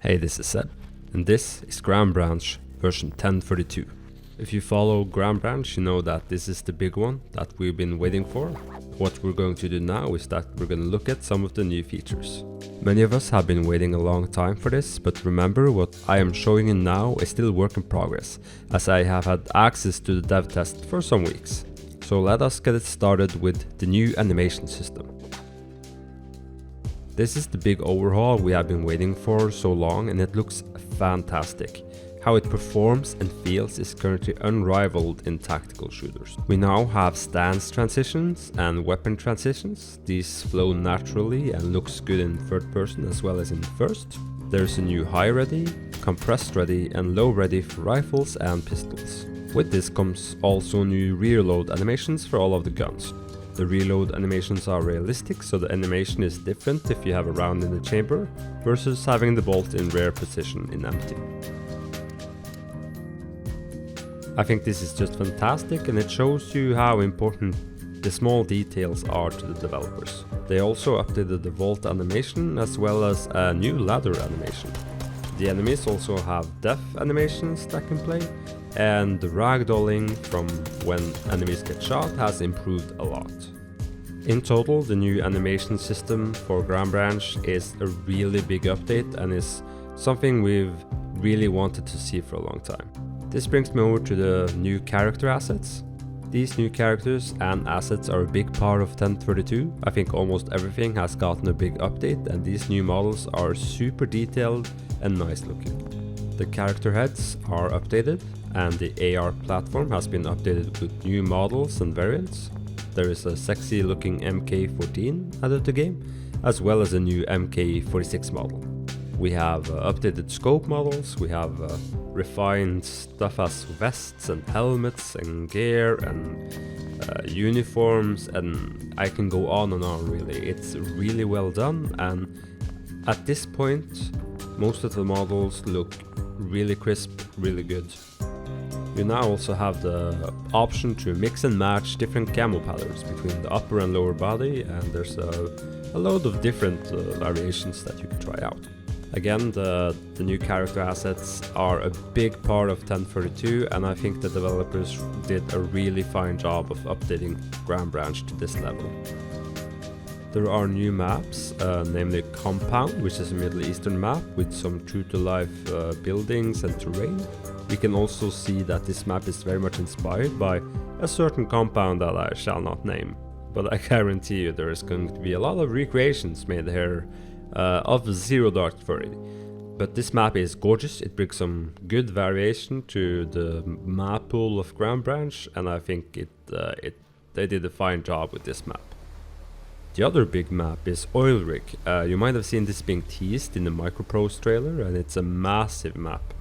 Hey, this is Seb, and this is Ground Branch version 1032. If you follow Ground Branch, you know that this is the big one that we've been waiting for. What we're going to do now is that we're going to look at some of the new features. Many of us have been waiting a long time for this, but remember, what I am showing you now is still work in progress, as I have had access to the dev test for some weeks. So let us get it started with the new animation system. This is the big overhaul we have been waiting for so long, and it looks fantastic. How it performs and feels is currently unrivaled in tactical shooters. We now have stance transitions and weapon transitions. These flow naturally and looks good in third person as well as in first. There's a new high ready, compressed ready and low ready for rifles and pistols. With this comes also new reload animations for all of the guns. The reload animations are realistic, so the animation is different if you have a round in the chamber versus having the bolt in rear position in empty. I think this is just fantastic, and it shows you how important the small details are to the developers. They also updated the vault animation as well as a new ladder animation. The enemies also have death animations that can play, and the ragdolling from when enemies get shot has improved a lot. In total, the new animation system for Ground Branch is a really big update and is something we've really wanted to see for a long time. This brings me over to the new character assets. These new characters and assets are a big part of 1032. I think almost everything has gotten a big update, and these new models are super detailed and nice looking. The character heads are updated, and the AR platform has been updated with new models and variants. There is a sexy looking MK14 added to the game, as well as a new MK46 model. We have updated scope models, we have refined stuff as vests and helmets and gear and uniforms, and I can go on and on really. It's really well done, and at this point most of the models look really crisp, really good. You now also have the option to mix and match different camo patterns between the upper and lower body, and there's a load of different variations that you can try out. Again, the new character assets are a big part of 1032, and I think the developers did a really fine job of updating Ground Branch to this level. There are new maps, namely Compound, which is a Middle Eastern map with some true-to-life buildings and terrain. We can also see that this map is very much inspired by a certain compound that I shall not name, but I guarantee you there is going to be a lot of recreations made here of Zero Dark 30. But this map is gorgeous. It brings some good variation to the map pool of Ground Branch, and I think they did a fine job with this map. The other big map is Oil Rig. You might have seen this being teased in the Microprose trailer, and it's a massive map.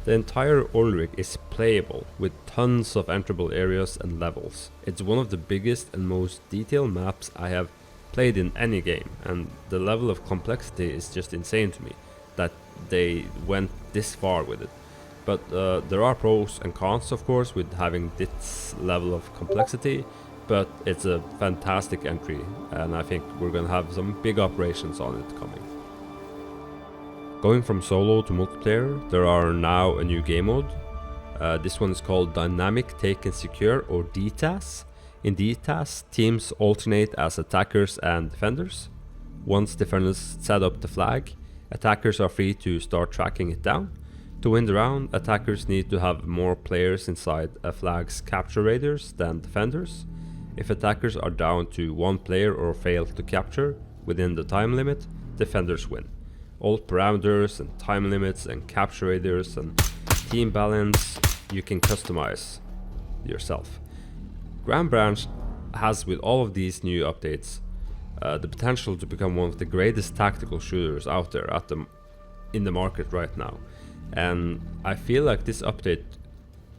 The entire Oil Rig is playable with tons of enterable areas and levels. It's one of the biggest and most detailed maps I have played in any game, and the level of complexity is just insane to me that they went this far with it. But there are pros and cons, of course, with having this level of complexity, but it's a fantastic entry, and I think we're gonna have some big operations on it coming. Going from solo to multiplayer, there are now a new game mode. This one is called Dynamic Take and Secure, or DTAS. In DTAS, teams alternate as attackers and defenders. Once defenders set up the flag, attackers are free to start tracking it down. To win the round, attackers need to have more players inside a flag's capture radius than defenders. If attackers are down to one player or fail to capture within the time limit, defenders win. All parameters and time limits and capture radius and team balance you can customize yourself. Ground Branch has, with all of these new updates, the potential to become one of the greatest tactical shooters out there in the market right now. And I feel like this update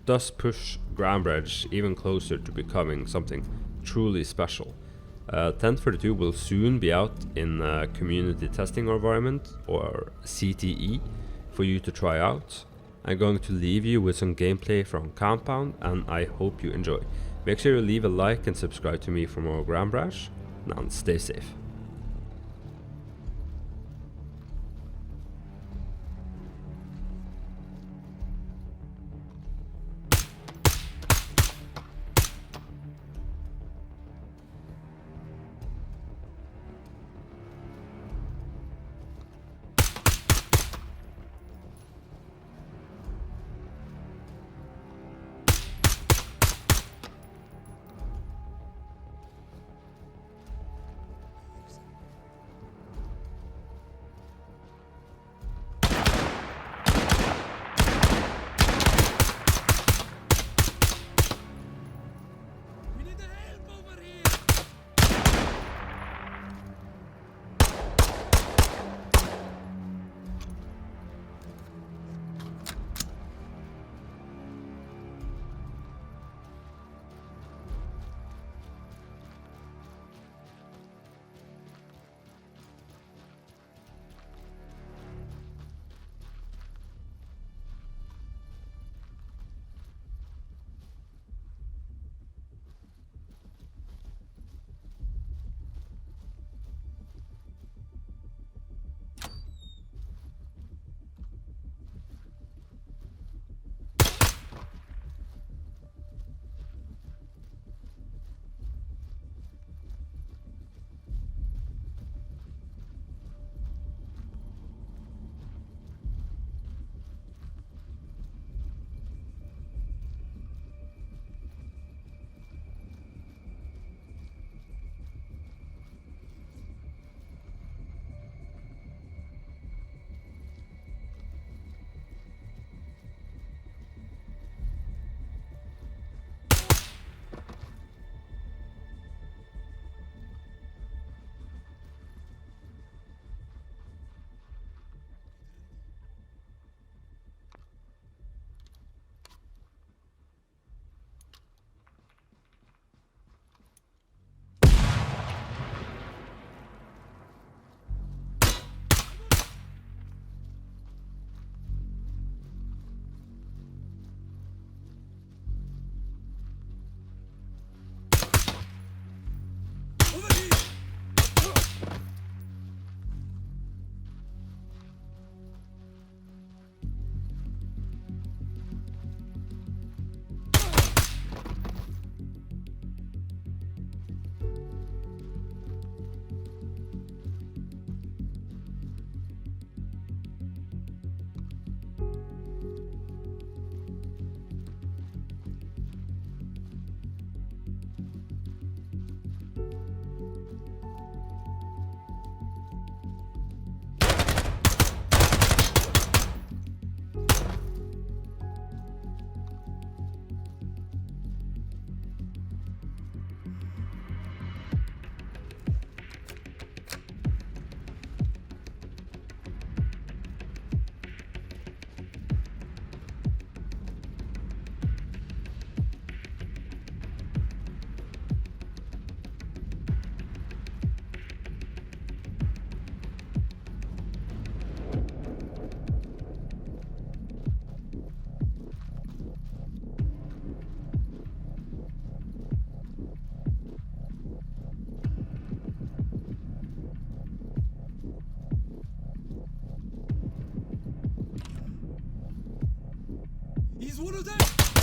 does push Ground Branch even closer to becoming something truly special. 1032 will soon be out in a community testing environment, or CTE, for you to try out. I'm going to leave you with some gameplay from Compound, and I hope you enjoy. Make sure you leave a like and subscribe to me for more Ground Branch. Now stay safe. He's one of them!